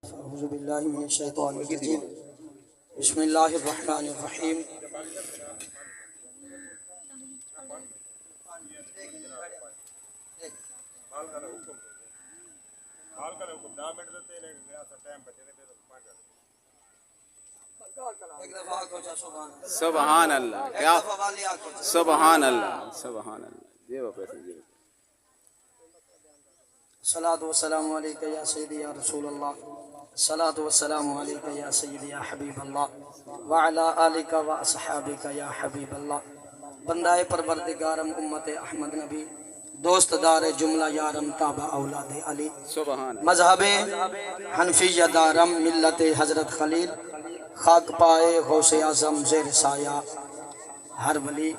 أعوذ بالله من الشيطان الرجيم بسم الله الرحمن الرحيم سبحان اللہ کیا سبحان اللہ سبحان اللہ جی وہ پیسے جی الصلاة والسلام عليك يا سيدي يا رسول الله الصلاة والسلام عليك يا سيدي يا حبيب الله وعلى آلك وأصحابك يا حبيب الله بندہ پروردگارم امت احمد نبی دوست دار جملہ یارم تابع اولاد علی سبحان مذہب حنفیہ دارم ملت حضرت خلیل خاک پائے غوث اعظم زیر سایہ ہر ولی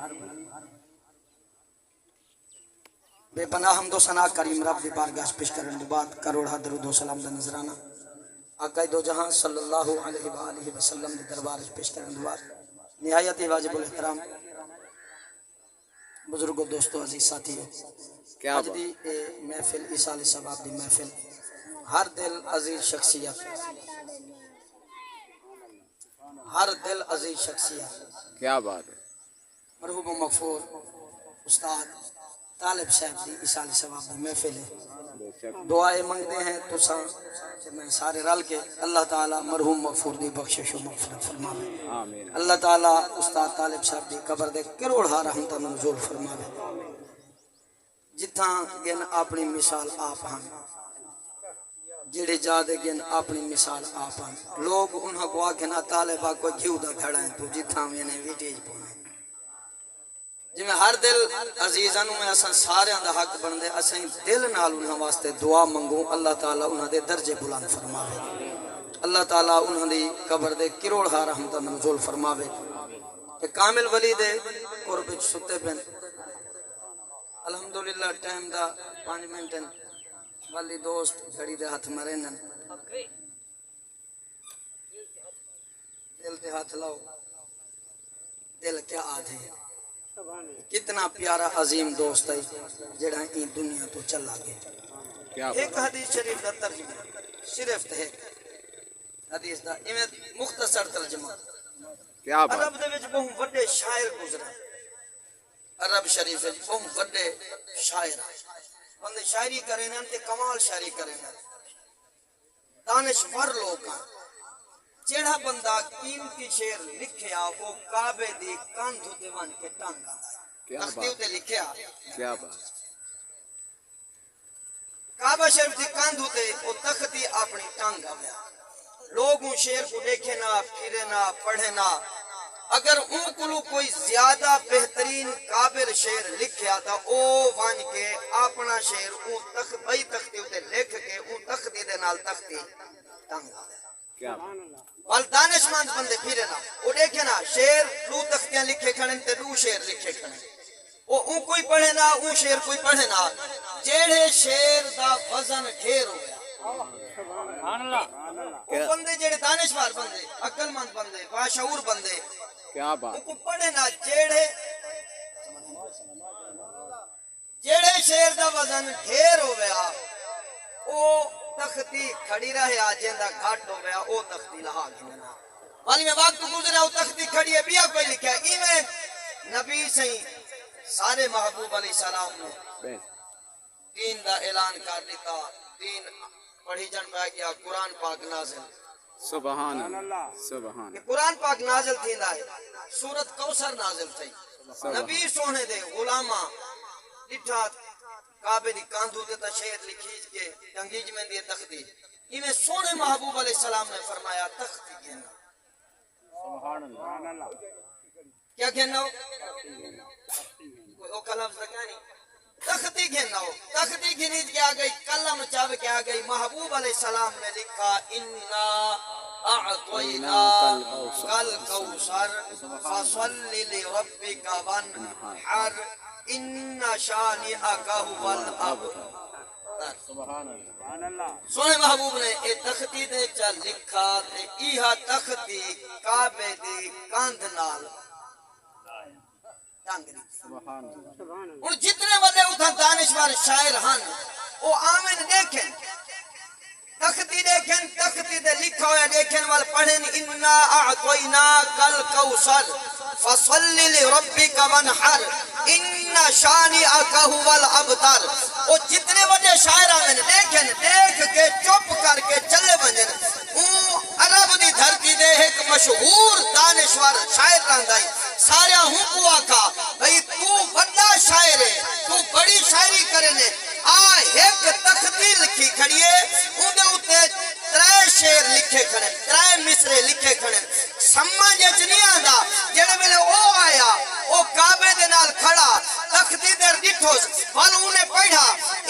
بے پناہ حمد و ثنا کریم رب دی بارگاہ پیش کرن دی بعد کروڑا درود و سلام دا نذرانہ آقا دو جہاں صلی اللہ علیہ وآلہ وسلم دی دربار پیش کرن دی بعد نہایت ہی واجب الاحترام بزرگوں دوستو عزیز ساتھیو کیا آج دی محفل ایصال ثواب دی محفل ہر دل عزیز شخصیت ہر دل عزیز شخصیت کیا بات ہے مرحوم و مغفور استاد طالب صاحب دی ایصال ثواب دی محفل ہے دعائیں منگتے ہیں تو کہ میں سارے رل کے اللہ تعالی مرحوم مغفور دی بخشش و مغفرت فرماوے آمین اللہ تعالی استاد طالب صاحب دی قبر دے کروڑا رحمتاں منظور فرماوے جتھاں گن اپنی مثال آپ ہن جڑے جادے گن اپنی مثال آپ ہن لوگ انہاں کو آکھنا طالبہ کو گھیو دا گھڑا ہے تو جتھاں میں نے ویٹیج پونا جی میں ہر دل عزیزاں میں اساں سارے دا حق بندے اساں دل نال انہاں واسطے دعا منگو اللہ تعالی انہاں دے درجے بلند فرماوے اللہ تعالی انہاں دی قبر دے کروڑا رحمتاں منزول فرماوے کہ کامل ولی دے قرب وچ ستے پن الحمدللہ ٹائم دا 5 منٹ والی دوست گھڑی دے ہاتھ مرینن دل تے ہاتھ لاؤ دل کیا آدھے کتنا پیارا عظیم دوست ہے جڑا این دنیا تو چلا گیا ایک حدیث شریف دا ترجمہ صرف ہے حدیث دا ایویں مختصر ترجمہ کیا بات عرب دے وچ بہت بڑے شاعر گزرے عرب شریف وچ بہت بڑے شاعر بندے شاعری کرے نا تے کمال شاعری کرے نا دانشور لوگ ہیں جیڑا بندہ قیمتی شعر لکھیا وہ کعبے دی کاندھ تے ون کے ٹانگ آندا تختی تے لکھیا کیا بات کعبہ شریف دی کاندھ تے او تختی اپنی ٹانگ آیا لوگوں شعر کو دیکھے نہ پھرے نہ پڑھے نہ اگر ان کو کوئی زیادہ بہترین قابل شعر لکھیا تھا او ون کے اپنا شعر او بئی تختی تے لکھ کے او تختی دے نال تختی ٹانگ آیا کیا وال دانشمند بندے پھرے نا وہ دیکھے نا شعر دو تختیاں لکھے کھڑے تے دو شعر لکھے کھڑے وہ اون کوئی پڑھے نا اون شعر کوئی پڑھے نا جیڑے شعر دا وزن ڈھیر ہو گیا سبحان اللہ وہ بندے جیڑے دانشور بندے عقل مند بندے باشعور بندے کیا بات کو پڑھے نا جیڑے شعر دا وزن ڈھیر ہو گیا او تختی کھڑی رہے آجیندہ گھاٹ ہو گیا او تختی لہا گھننا والی میں وقت گزرا او تختی کھڑی ہے بیا کوئی لکھا ہے ایمیں نبی سے سارے محبوب علیہ السلام نے دین دا اعلان کر دیتا دین پڑھی جن پہ گیا قرآن پاک نازل سبحان اللہ سبحان قرآن پاک نازل تھی ہے سورت کوثر نازل تھی نبی سونے دے غلامہ لٹھا کعبے دی کاندھو دے تا شعر لکھیج کے ٹنگیج میں دیے تختی انہیں سونے محبوب علیہ السلام نے فرمایا تختی گھننا سبحان اللہ کیا گھننا ہو کوئی اوکا لفظ رکھا نہیں تختی گھننا ہو تختی گھنیج کے آگئی کلم چاو کے آگئی محبوب علیہ السلام نے لکھا اِنَّا اعطینا کل کوثر فصلی لربک وانحر ان شانئک هو الابتر سبحان اللہ سونے محبوب نے اے تختی دے چا لکھا تے ایہا تختی کعبے دی کاندھ نال ٹنگ دی سبحان اللہ اور جتنے والے اتھا دانشور شاعر ہن او آمن دیکھیں تختی دیکھیں تختی دے لکھا ہویا دیکھیں وال پڑھیں انا اعطینا کل کوثر فصل لربک وانحر ان شانئک هو الابتر. وہ جتنے بڑے شاعر ہیں دیکھیں دیکھ کے چپ کر کے چلے ونجن. عرب دی دھرتی دے ایک مشہور دانشور شاعر رہندائی سارے ہوں کو آکا بھئی تو بڑا شاعر ہے تو بڑی شاعری کرنے ایک تختی لکھی کھڑیے اندھے اتے 3 شعر لکھے کھڑے 3 مصرے لکھے کھڑے سمجھ نہیں آندا جڑے ویلے او آیا او کعبے دے نال کھڑا تختی دے ڈٹھوس ول انہیں پڑھا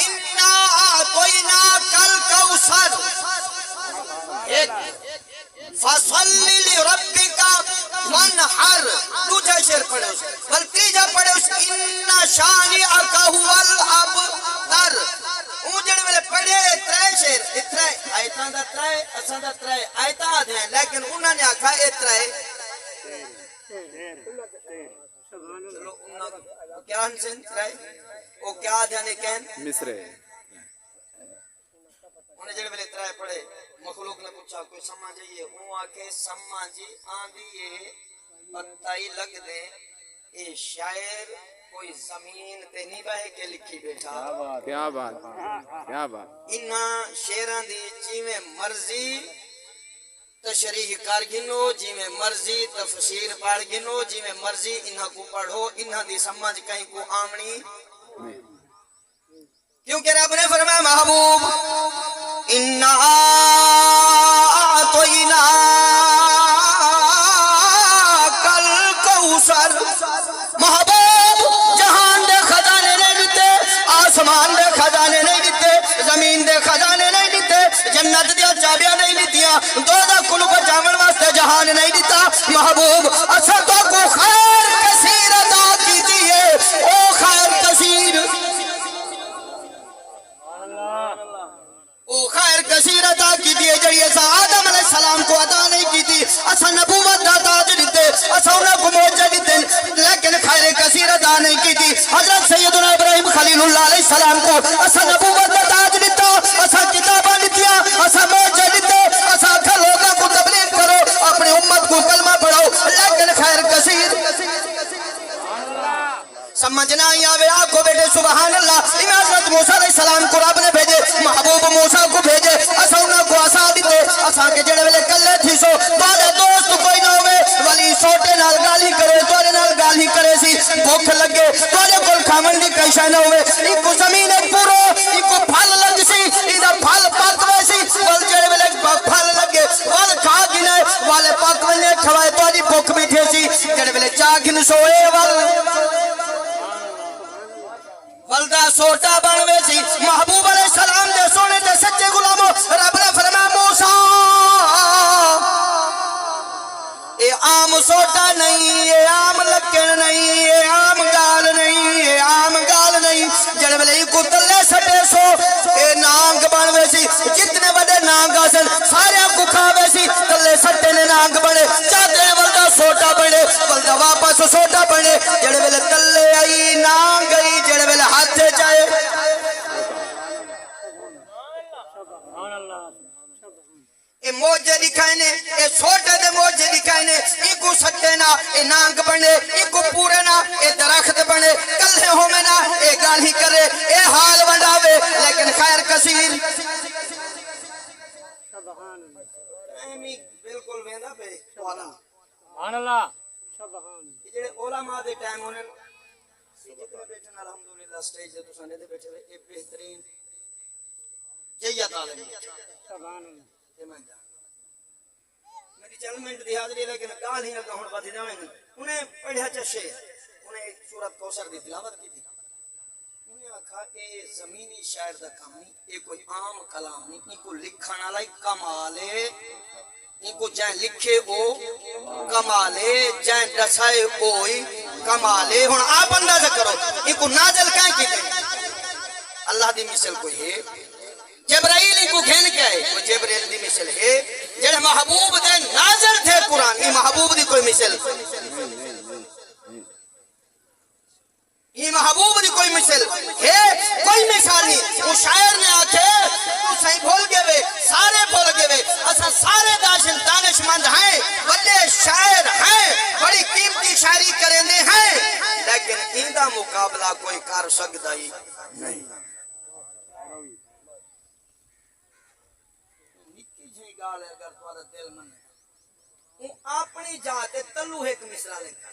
انا اعطینا کل کوثر ایک فصل لربک وانحر دوجا شعر پڑھے اس بل تیجا پڑھے اس ان شانئک هو الابتر. جڑے ویلے پڑھے 3 شعر 3 آیتاں دا 3 اساں دا 3 آیتاں دے لیکن انہاں نے آکھا اے 3 چلو انہاں کیا ہن 3 او کیا دے کہن مصرے انہیں جڑے ویلے 3 پڑھے مخلوق نے پوچھا کوئی سمجھئیے وہ آکے سمجھی آندیے پتائی لگ دے اے شاعر کوئی زمین تے نہیں بہے کے لکھی بیٹھا. کیا بات کیا بات. انہاں شعراں دی جیویں مرضی تشریح کر گنو جیویں مرضی تفسیر پڑھ گنو جیویں مرضی انہاں کو پڑھو انہاں دی سمجھ کہیں کو آمنی کیونکہ رب نے فرمایا محبوب انا اعطینا کل کوثر. محبوب جہان دے خزانے نہیں دیتے آسمان دے خزانے نہیں دیتے زمین دے خزانے نہیں دیتے جنت دیا چابیاں نہیں دیتیاں دوزخ کو بچاون واسطے جہان نہیں دیتا. محبوب اساں تو کو خیر کثیر عطا کیجیے او خیر کثیر او خیر کثیر عطا کی دیئے جڑی ایسا آدم علیہ السلام کو عطا نہیں کی تھی اسا نبوت دا تاج دیتے اسا انہیں کو موجہ دیتے لیکن خیر کثیر عطا نہیں کی تھی. حضرت سیدنا ابراہیم خلیل اللہ علیہ السلام کو اسا نبوت دا تاج دیتا اسا کتابہ دیتیا اسا موجہ دیتے اسا کھا لوگوں کو تبلیغ کرو اپنی امت کو کلمہ پڑھو لیکن خیر کثیر سمجھنا ہی آوے آپ کو بیٹے سبحان اللہ. حضرت موسیٰ علیہ السلام کو رب نے بھیجے محبوب موسیٰ کو بھیجے اسا انہاں کو آسا دیتے اسا کے جڑے ویلے کلے تھی سو بارے دوست کوئی نہ ہوئے ولی سوٹے نال گالی کرے توڑے نال گالی کرے سی بھوک لگے توڑے کل کھامن دی کیشہ نہ ہوئے ایک کو زمین پورو ایک کو پھل لگ سی ایدہ پھل پاک ویسی وال جڑے ویلے پھل لگے وال کھا گنے والے پاک ویلے کھوائے توڑی بھوک بیٹھے سی جڑے ویلے چاگن سوئے والدہ سوٹا بنوے سی. محبوب علیہ السلام دے سونے دے سچے غلاموں رب نے فرمایا موسیٰ اے عام سوٹا نہیں اے عام لکن نہیں اے عام گال نہیں اے عام گال نہیں جڑے ویلے کو تلے سٹے سو اے نانگ بنوے سی جتنے بڑے نانگ آسن سارے کو کھاوے سی تلے سٹے نے نانگ بنے چاہتے والدہ سوٹا بنے والدہ واپس سوٹا بنے جڑے ویلے تلے آئی نانگ آئی جڑے ویلے ہاتھ سے چاہے اے موجے دکھائنے اے چھوٹے دے موجے دکھائنے ایکو سٹے نا اے نانگ بنے ایکو پورے نا اے درخت بنے کلے ہومے نا اے گالی کرے اے حال ونڈاوے لیکن خیر کثیر بالکل ویندہ پہ سبحان اللہ جڑے علماء دے ٹائم ہونے جتنے بیٹھن الحمدللہ سٹیج دے تو سنے دے بیٹھے اے بہترین جیت عالم سبحان اللہ میری چلمنٹ دی حاضری لیکن کال ہی نہ کہون باتی جاویں انہیں پڑھیا چشے انہیں ایک سورت کوثر دی تلاوت کی تھی انہیں آکھا کہ زمینی شاعر دا کام نہیں یہ کوئی عام کلام نہیں یہ کو لکھنا لائی کمالے یہ کو جائیں لکھے او کمالے جائیں دسائے اوئی کمالے ہون آپ اندازہ کرو یہ کو نازل کہیں کی تھی اللہ دی مثل کوئی ہے جبرائیل کو گھن کے آئے وہ جبرائیل دی مثل ہے جڑے محبوب دے نازل تھے قرآن یہ محبوب دی کوئی مثل یہ محبوب دی کوئی مثل ہے کوئی مثال نہیں وہ شاعر نے آکھے تو صحیح بھول گئے وے سارے ایدا مقابلہ کوئی کر سکتا ہی نہیں نکی جی گال ہے اگر تمہارا دل من اپنی جاتے تلو ایک مصرع لکھا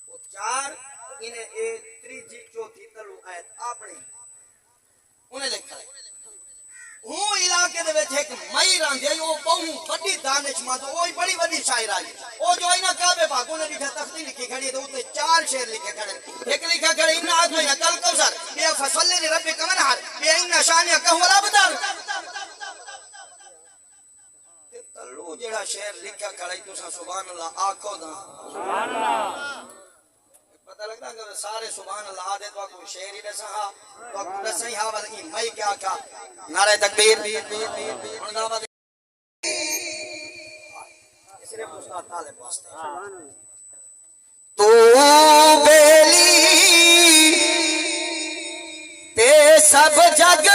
وہ چار انہیں ایک تریجی چوتھی تلو آیت اپنی انہیں لکھا ہے ہوں علاقے دے وچ ایک مئی راندے او بہوں بڑی دانش مند او بڑی بڑی شاعر آئی او جو اینا کعبے پاک نے لکھا تختی لکھی کھڑی تے اوتے چار شعر لکھے کھڑے ایک لکھا کھڑے ان آدمی کل کوثر بے فصل رب کمن ہر بے ان شانیہ کہ ولا بدل تے تلو جڑا شعر لکھا کھڑے تساں سبحان اللہ آکھو دا سبحان اللہ پتہ لگتا ہے کہ سارے سبحان اللہ آدھے تو کوئی شعر ہی رسا تو کو رسا ہی حوال ای مئی کیا کہا نعرہ تکبیر صرف استاد طالب واسطے تو بیلی تے سب جگ